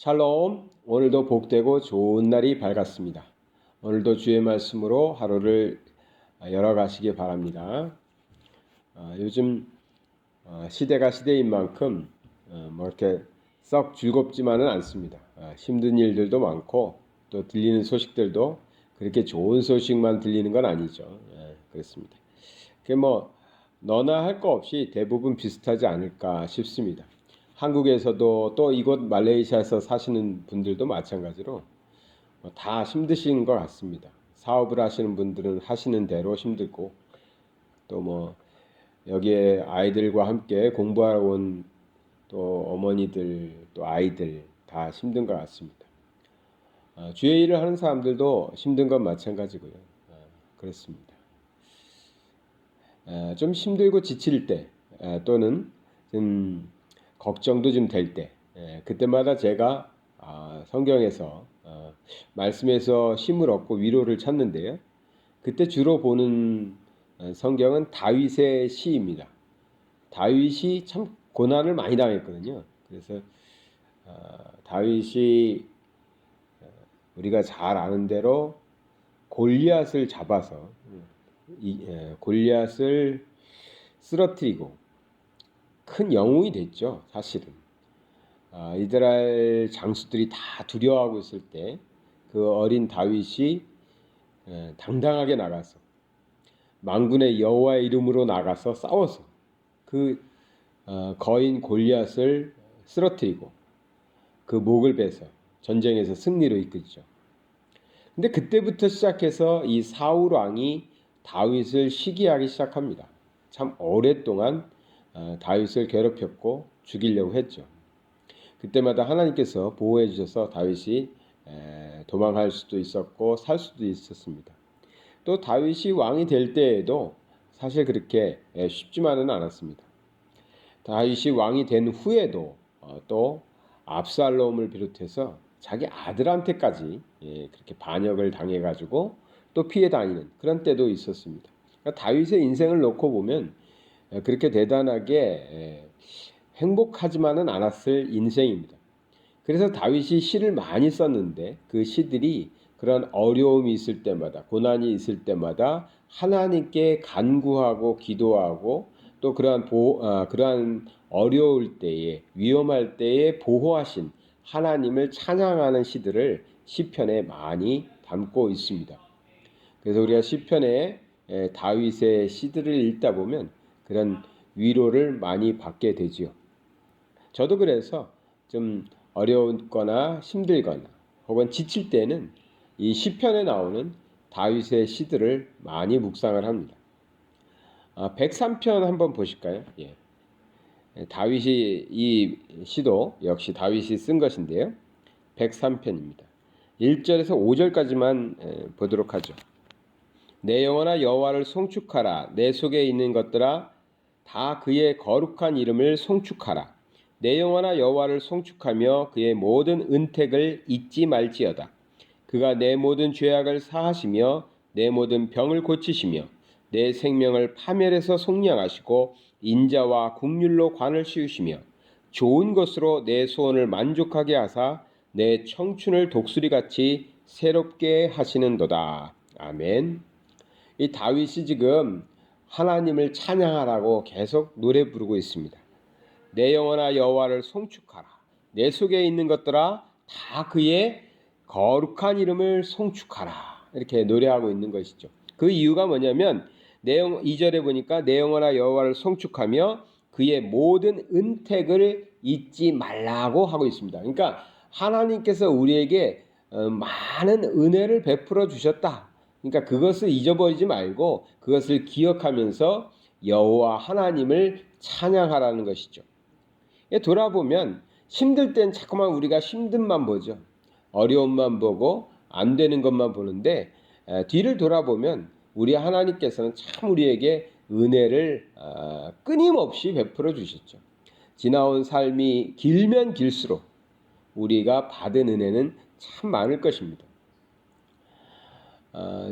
샬롬, 오늘도 복되고 좋은 날이 밝았습니다. 오늘도 주의 말씀으로 하루를 열어가시기 바랍니다. 요즘 시대가 시대인 만큼 뭐 이렇게 썩 즐겁지만은 않습니다. 힘든 일들도 많고 또 들리는 소식들도 그렇게 좋은 소식만 들리는 건 아니죠. 그렇습니다. 그게 뭐 너나 할 거 없이 대부분 비슷하지 않을까 싶습니다. 한국에서도 또 이곳 말레이시아에서 사시는 분들도 마찬가지로 다 힘드신 것 같습니다. 사업을 하시는 분들은 하시는 대로 힘들고 또 뭐 여기에 아이들과 함께 공부하러 온 또 어머니들 또 아이들 다 힘든 것 같습니다. 주의 일을 하는 사람들도 힘든 건 마찬가지고요. 그렇습니다. 좀 힘들고 지칠 때 또는 좀 걱정도 좀 될 때 그때마다 제가 성경에서 말씀에서 힘을 얻고 위로를 찾는데요. 그때 주로 보는 성경은 다윗의 시입니다. 다윗이 참 고난을 많이 당했거든요. 그래서 다윗이 우리가 잘 아는 대로 골리앗을 잡아서 골리앗을 쓰러뜨리고 큰 영웅이 됐죠. 사실은 이스라엘 장수들이 다 두려워하고 있을 때 그 어린 다윗이 당당하게 나가서 만군의 여호와의 이름으로 나가서 싸워서 그 거인 골리앗을 쓰러뜨리고 그 목을 베서 전쟁에서 승리로 이끌죠. 근데 그때부터 시작해서 이 사울 왕이 다윗을 시기하기 시작합니다. 참 오랫동안 다윗을 괴롭혔고 죽이려고 했죠. 그때마다 하나님께서 보호해 주셔서 다윗이 도망할 수도 있었고 살 수도 있었습니다. 또 다윗이 왕이 될 때에도 사실 그렇게 쉽지만은 않았습니다. 다윗이 왕이 된 후에도 또 압살롬을 비롯해서 자기 아들한테까지 그렇게 반역을 당해가지고 또 피해 다니는 그런 때도 있었습니다. 그러니까 다윗의 인생을 놓고 보면 그렇게 대단하게 행복하지만은 않았을 인생입니다. 그래서 다윗이 시를 많이 썼는데 그 시들이 그런 어려움이 있을 때마다 고난이 있을 때마다 하나님께 간구하고 기도하고 또 그러한 어려울 때에 위험할 때에 보호하신 하나님을 찬양하는 시들을 시편에 많이 담고 있습니다. 그래서 우리가 시편에 다윗의 시들을 읽다 보면 그런 위로를 많이 받게 되지요. 저도 그래서 좀 어려웠거나 힘들거나 혹은 지칠 때는 이 시편에 나오는 다윗의 시들을 많이 묵상을 합니다. 103편 한번 보실까요? 예. 다윗이 이 시도 역시 다윗이 쓴 것인데요. 103편입니다. 1절에서 5절까지만 보도록 하죠. 내 영혼아 여호와를 송축하라. 내 속에 있는 것들아 다 그의 거룩한 이름을 송축하라. 내 영혼아 여호와를 송축하며 그의 모든 은택을 잊지 말지어다. 그가 내 모든 죄악을 사하시며 내 모든 병을 고치시며 내 생명을 파멸해서 속량하시고 인자와 국률로 관을 씌우시며 좋은 것으로 내 소원을 만족하게 하사 내 청춘을 독수리같이 새롭게 하시는도다. 아멘. 이 다윗이 지금 하나님을 찬양하라고 계속 노래 부르고 있습니다. 내 영혼아 여호와를 송축하라. 내 속에 있는 것들아 다 그의 거룩한 이름을 송축하라. 이렇게 노래하고 있는 것이죠. 그 이유가 뭐냐면 2절에 보니까 내 영혼아 여호와를 송축하며 그의 모든 은택을 잊지 말라고 하고 있습니다. 그러니까 하나님께서 우리에게 많은 은혜를 베풀어 주셨다. 그러니까 그것을 잊어버리지 말고 그것을 기억하면서 여호와 하나님을 찬양하라는 것이죠. 돌아보면 힘들 땐 자꾸만 우리가 힘듦만 보죠. 어려움만 보고 안 되는 것만 보는데 뒤를 돌아보면 우리 하나님께서는 참 우리에게 은혜를 끊임없이 베풀어 주셨죠. 지나온 삶이 길면 길수록 우리가 받은 은혜는 참 많을 것입니다.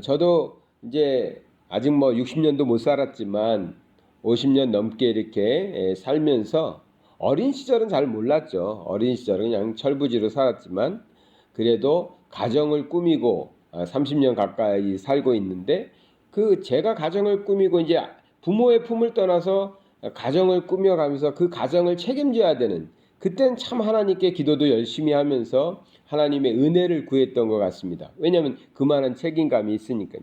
저도 이제 아직 뭐 60년도 못 살았지만 50년 넘게 이렇게 살면서 어린 시절은 잘 몰랐죠. 어린 시절은 그냥 철부지로 살았지만 그래도 가정을 꾸미고 30년 가까이 살고 있는데 그 제가 가정을 꾸미고 이제 부모의 품을 떠나서 가정을 꾸며가면서 그 가정을 책임져야 되는 그때는 참 하나님께 기도도 열심히 하면서 하나님의 은혜를 구했던 것 같습니다. 왜냐하면 그만한 책임감이 있으니까요.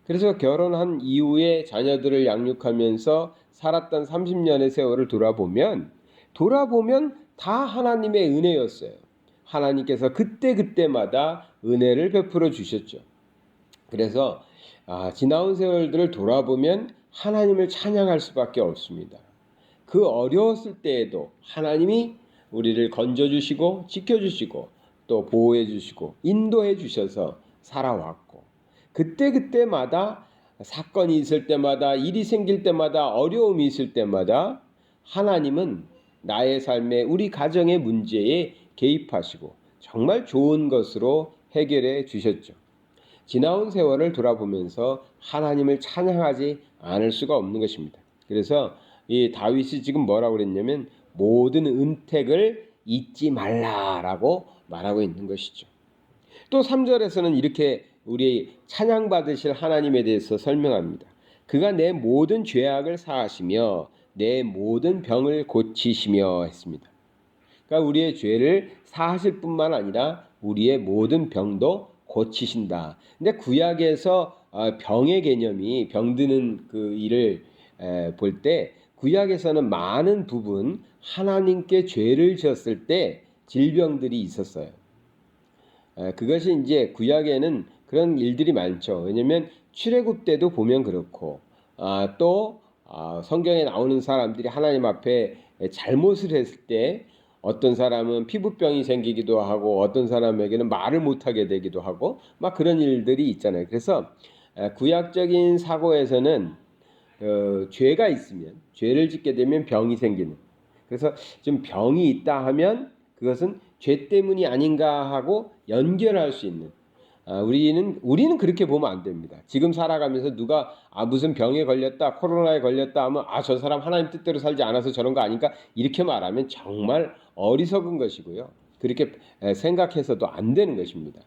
그래서 결혼한 이후에 자녀들을 양육하면서 살았던 30년의 세월을 돌아보면 다 하나님의 은혜였어요. 하나님께서 그때그때마다 은혜를 베풀어 주셨죠. 그래서 지나온 세월들을 돌아보면 하나님을 찬양할 수밖에 없습니다. 그 어려웠을 때에도 하나님이 우리를 건져주시고 지켜주시고 또 보호해주시고 인도해주셔서 살아왔고 그때그때마다 사건이 있을 때마다 일이 생길 때마다 어려움이 있을 때마다 하나님은 나의 삶에 우리 가정의 문제에 개입하시고 정말 좋은 것으로 해결해 주셨죠. 지나온 세월을 돌아보면서 하나님을 찬양하지 않을 수가 없는 것입니다. 그래서 이 다윗이 지금 뭐라고 그랬냐면 모든 은택을 잊지 말라라고 말하고 있는 것이죠. 또 3절에서는 이렇게 우리 찬양받으실 하나님에 대해서 설명합니다. 그가 내 모든 죄악을 사하시며 내 모든 병을 고치시며 했습니다. 그러니까 우리의 죄를 사하실 뿐만 아니라 우리의 모든 병도 고치신다. 근데 구약에서 병의 개념이 병드는 그 일을 볼 때 구약에서는 많은 부분 하나님께 죄를 지었을 때 질병들이 있었어요. 그것이 이제 구약에는 그런 일들이 많죠. 왜냐하면 출애굽 때도 보면 그렇고 또 성경에 나오는 사람들이 하나님 앞에 잘못을 했을 때 어떤 사람은 피부병이 생기기도 하고 어떤 사람에게는 말을 못하게 되기도 하고 막 그런 일들이 있잖아요. 그래서 구약적인 사고에서는 죄가 있으면 죄를 짓게 되면 병이 생기는 그래서 좀 병이 있다 하면 그것은 죄 때문이 아닌가 하고 연결할 수 있는 우리는 그렇게 보면 안 됩니다. 지금 살아가면서 누가 무슨 병에 걸렸다 코로나에 걸렸다 하면 저 사람 하나님 뜻대로 살지 않아서 저런 거 아닌가 이렇게 말하면 정말 어리석은 것이고요. 그렇게 생각해서도 안 되는 것입니다.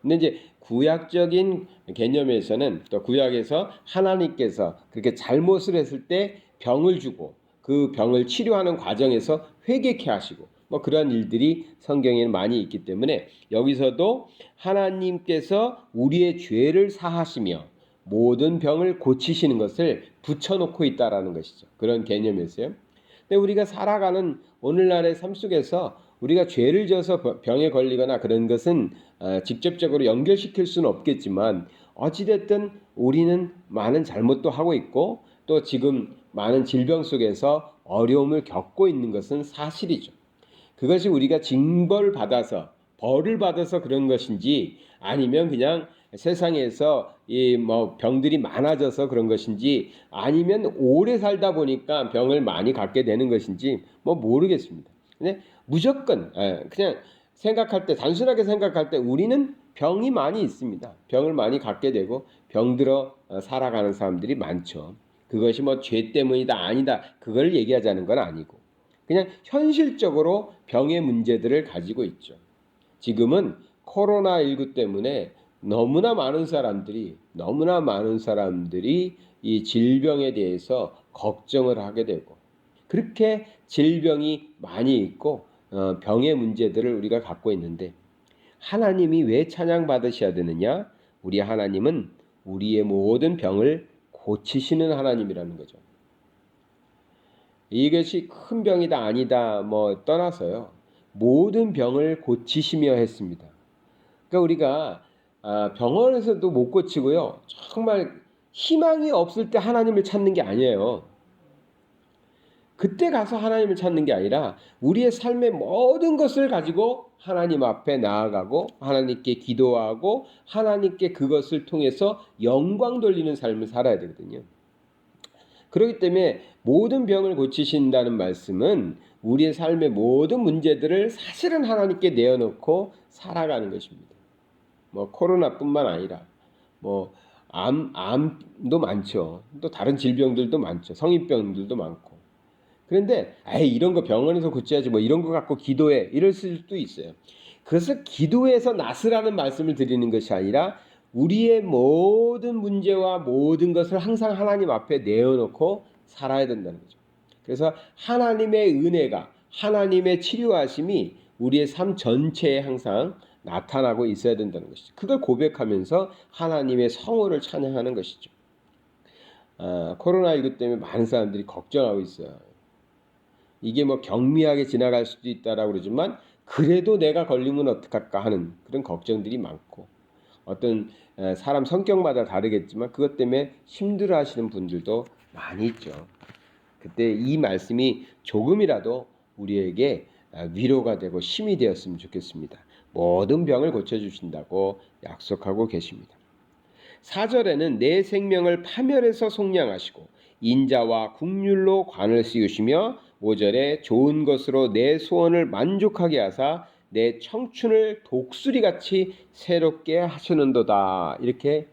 근데 이제 구약적인 개념에서는 또 구약에서 하나님께서 그렇게 잘못을 했을 때 병을 주고 그 병을 치료하는 과정에서 회개케 하시고 뭐 그런 일들이 성경에는 많이 있기 때문에 여기서도 하나님께서 우리의 죄를 사하시며 모든 병을 고치시는 것을 붙여놓고 있다라는 것이죠. 그런 개념이었어요. 근데 우리가 살아가는 오늘날의 삶 속에서 우리가 죄를 져서 병에 걸리거나 그런 것은 직접적으로 연결시킬 수는 없겠지만 어찌됐든 우리는 많은 잘못도 하고 있고 또 지금 많은 질병 속에서 어려움을 겪고 있는 것은 사실이죠. 그것이 우리가 징벌받아서 벌을 받아서 그런 것인지 아니면 그냥 세상에서 이 뭐 병들이 많아져서 그런 것인지 아니면 오래 살다 보니까 병을 많이 갖게 되는 것인지 뭐 모르겠습니다. 근데 무조건 그냥 생각할 때 단순하게 생각할 때 우리는 병이 많이 있습니다. 병을 많이 갖게 되고 병들어 살아가는 사람들이 많죠. 그것이 뭐 죄 때문이다 아니다 그걸 얘기하자는 건 아니고 그냥 현실적으로 병의 문제들을 가지고 있죠. 지금은 코로나19 때문에 너무나 많은 사람들이 이 질병에 대해서 걱정을 하게 되고 그렇게 질병이 많이 있고 병의 문제들을 우리가 갖고 있는데 하나님이 왜 찬양받으셔야 되느냐? 우리 하나님은 우리의 모든 병을 고치시는 하나님이라는 거죠. 이것이 큰 병이다 아니다 뭐 떠나서요. 모든 병을 고치시며 했습니다. 그러니까 우리가 병원에서도 못 고치고요. 정말 희망이 없을 때 하나님을 찾는 게 아니에요. 그때 가서 하나님을 찾는 게 아니라 우리의 삶의 모든 것을 가지고 하나님 앞에 나아가고 하나님께 기도하고 하나님께 그것을 통해서 영광 돌리는 삶을 살아야 되거든요. 그렇기 때문에 모든 병을 고치신다는 말씀은 우리의 삶의 모든 문제들을 사실은 하나님께 내어놓고 살아가는 것입니다. 뭐 코로나뿐만 아니라 뭐 암도 많죠. 또 다른 질병들도 많죠. 성인병들도 많고. 그런데 에이 이런 거 병원에서 고쳐야지 뭐 이런 거 갖고 기도해 이럴 수도 있어요. 그래서 기도해서 나으라는 말씀을 드리는 것이 아니라 우리의 모든 문제와 모든 것을 항상 하나님 앞에 내어놓고 살아야 된다는 거죠. 그래서 하나님의 은혜가 하나님의 치료하심이 우리의 삶 전체에 항상 나타나고 있어야 된다는 것이죠. 그걸 고백하면서 하나님의 성호를 찬양하는 것이죠. 코로나19 때문에 많은 사람들이 걱정하고 있어요. 이게 뭐 경미하게 지나갈 수도 있다라고 그러지만 그래도 내가 걸리면 어떡할까 하는 그런 걱정들이 많고 어떤 사람 성격마다 다르겠지만 그것 때문에 힘들어하시는 분들도 많이 있죠. 그때 이 말씀이 조금이라도 우리에게 위로가 되고 힘이 되었으면 좋겠습니다. 모든 병을 고쳐주신다고 약속하고 계십니다. 4절에는 내 생명을 파멸해서 속량하시고 인자와 국률로 관을 씌우시며 5절에 좋은 것으로 내 소원을 만족하게 하사 내 청춘을 독수리같이 새롭게 하시는도다. 이렇게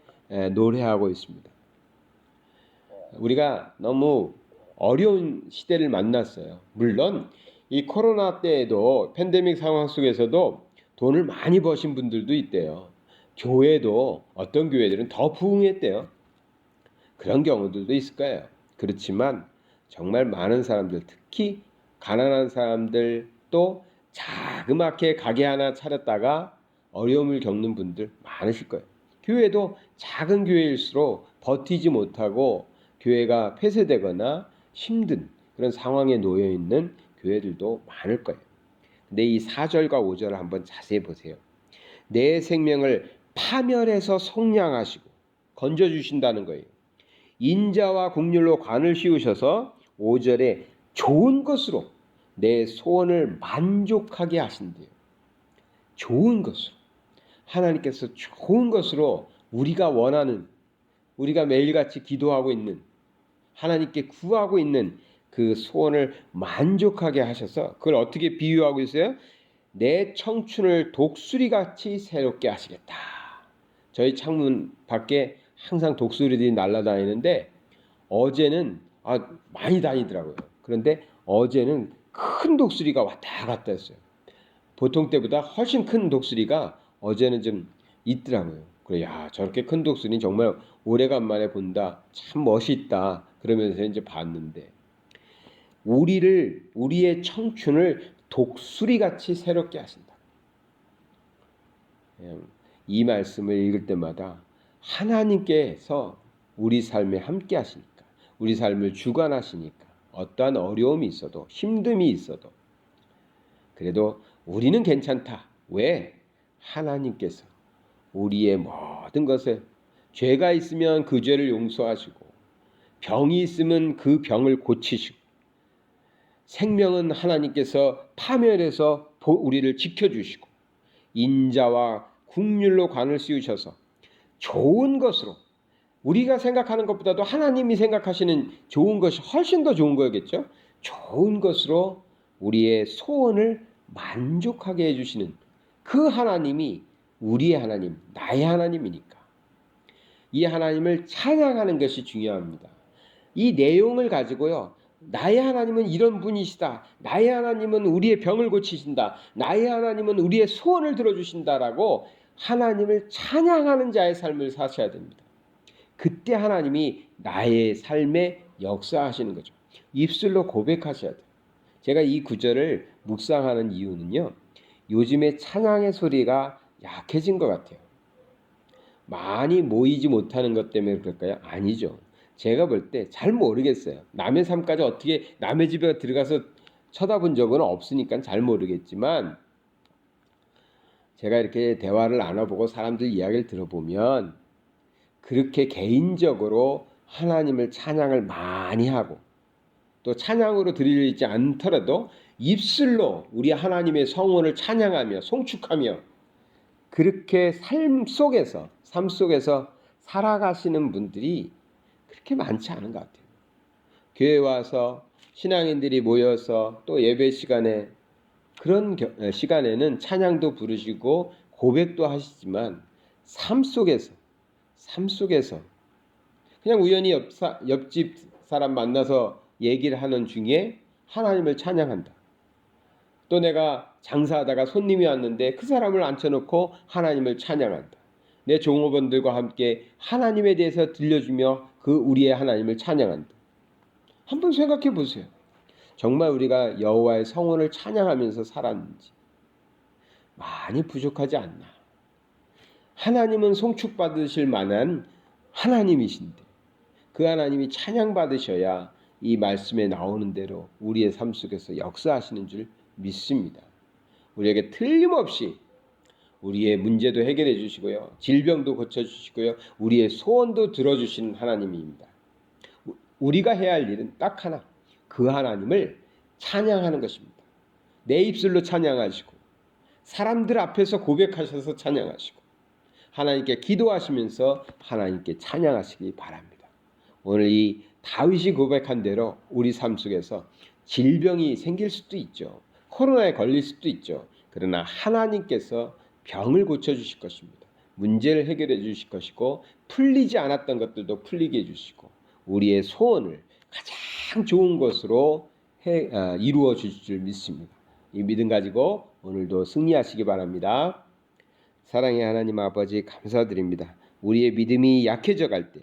노래하고 있습니다. 우리가 너무 어려운 시대를 만났어요. 물론 이 코로나 때에도 팬데믹 상황 속에서도 돈을 많이 버신 분들도 있대요. 교회도 어떤 교회들은 더 부흥했대요. 그런 경우들도 있을 거예요. 그렇지만 정말 많은 사람들, 특히 가난한 사람들 또 자그맣게 가게 하나 차렸다가 어려움을 겪는 분들 많으실 거예요. 교회도 작은 교회일수록 버티지 못하고 교회가 폐쇄되거나 힘든 그런 상황에 놓여 있는 교회들도 많을 거예요. 근데 이 4절과 5절을 한번 자세히 보세요. 내 생명을 파멸해서 속량하시고 건져주신다는 거예요. 인자와 국률로 관을 씌우셔서 5절에 좋은 것으로 내 소원을 만족하게 하신대요. 좋은 것으로. 하나님께서 좋은 것으로 우리가 원하는, 우리가 매일같이 기도하고 있는, 하나님께 구하고 있는 그 소원을 만족하게 하셔서 그걸 어떻게 비유하고 있어요? 내 청춘을 독수리같이 새롭게 하시겠다. 저희 창문 밖에 항상 독수리들이 날아다니는데 어제는 많이 다니더라고요. 그런데 어제는 큰 독수리가 왔다 갔다 했어요. 보통 때보다 훨씬 큰 독수리가 어제는 좀 있더라고요. 그래, 야, 저렇게 큰 독수리는 정말 오래간만에 본다. 참 멋있다. 그러면서 이제 봤는데 우리의 청춘을 독수리같이 새롭게 하신다. 이 말씀을 읽을 때마다 하나님께서 우리 삶에 함께 하시니까, 우리 삶을 주관하시니까 어떠한 어려움이 있어도 힘듦이 있어도 그래도 우리는 괜찮다. 왜? 하나님께서 우리의 모든 것에 죄가 있으면 그 죄를 용서하시고 병이 있으면 그 병을 고치시고 생명은 하나님께서 파멸해서 우리를 지켜주시고 인자와 국률로 관을 씌우셔서 좋은 것으로 우리가 생각하는 것보다도 하나님이 생각하시는 좋은 것이 훨씬 더 좋은 거겠죠. 좋은 것으로 우리의 소원을 만족하게 해주시는 그 하나님이 우리의 하나님, 나의 하나님이니까 이 하나님을 찬양하는 것이 중요합니다. 이 내용을 가지고요. 나의 하나님은 이런 분이시다. 나의 하나님은 우리의 병을 고치신다. 나의 하나님은 우리의 소원을 들어주신다라고 하나님을 찬양하는 자의 삶을 사셔야 됩니다. 그때 하나님이 나의 삶에 역사하시는 거죠. 입술로 고백하셔야 돼요. 제가 이 구절을 묵상하는 이유는요. 요즘에 찬양의 소리가 약해진 것 같아요. 많이 모이지 못하는 것 때문에 그럴까요? 아니죠. 제가 볼 때 잘 모르겠어요. 남의 삶까지 어떻게 남의 집에 들어가서 쳐다본 적은 없으니까 잘 모르겠지만 제가 이렇게 대화를 나눠보고 사람들 이야기를 들어보면 그렇게 개인적으로 하나님을 찬양을 많이 하고 또 찬양으로 드리지 않더라도 입술로 우리 하나님의 성원을 찬양하며 송축하며 그렇게 삶 속에서 살아가시는 분들이 그렇게 많지 않은 것 같아요. 교회 와서 신앙인들이 모여서 또 예배 시간에 그런 시간에는 찬양도 부르시고 고백도 하시지만 삶 속에서 그냥 우연히 옆집 사람 만나서 얘기를 하는 중에 하나님을 찬양한다. 또 내가 장사하다가 손님이 왔는데 그 사람을 앉혀놓고 하나님을 찬양한다. 내 종업원들과 함께 하나님에 대해서 들려주며 그 우리의 하나님을 찬양한다. 한번 생각해 보세요. 정말 우리가 여호와의 성원을 찬양하면서 살았는지 많이 부족하지 않나. 하나님은 송축받으실 만한 하나님이신데 그 하나님이 찬양받으셔야 이 말씀에 나오는 대로 우리의 삶 속에서 역사하시는 줄 믿습니다. 우리에게 틀림없이 우리의 문제도 해결해 주시고요. 질병도 고쳐주시고요. 우리의 소원도 들어주시는 하나님입니다. 우리가 해야 할 일은 딱 하나. 그 하나님을 찬양하는 것입니다. 내 입술로 찬양하시고 사람들 앞에서 고백하셔서 찬양하시고 하나님께 기도하시면서 하나님께 찬양하시기 바랍니다. 오늘 이 다윗이 고백한 대로 우리 삶 속에서 질병이 생길 수도 있죠. 코로나에 걸릴 수도 있죠. 그러나 하나님께서 병을 고쳐주실 것입니다. 문제를 해결해 주실 것이고 풀리지 않았던 것들도 풀리게 해주시고 우리의 소원을 가장 좋은 것으로 이루어 주실 줄 믿습니다. 이 믿음 가지고 오늘도 승리하시기 바랍니다. 사랑의 하나님 아버지 감사드립니다. 우리의 믿음이 약해져 갈 때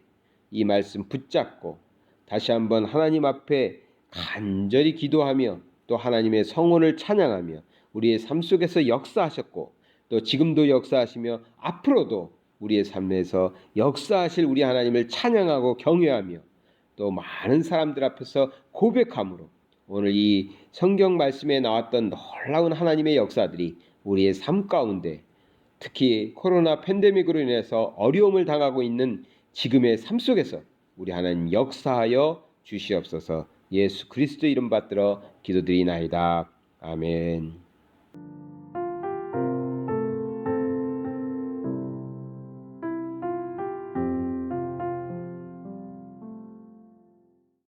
이 말씀 붙잡고 다시 한번 하나님 앞에 간절히 기도하며 또 하나님의 성원을 찬양하며 우리의 삶 속에서 역사하셨고 또 지금도 역사하시며 앞으로도 우리의 삶에서 역사하실 우리 하나님을 찬양하고 경외하며 또 많은 사람들 앞에서 고백함으로 오늘 이 성경 말씀에 나왔던 놀라운 하나님의 역사들이 우리의 삶 가운데 특히 코로나 팬데믹으로 인해서 어려움을 당하고 있는 지금의 삶 속에서 우리 하나님 역사하여 주시옵소서. 예수 그리스도 이름 받들어 기도드리나이다. 아멘.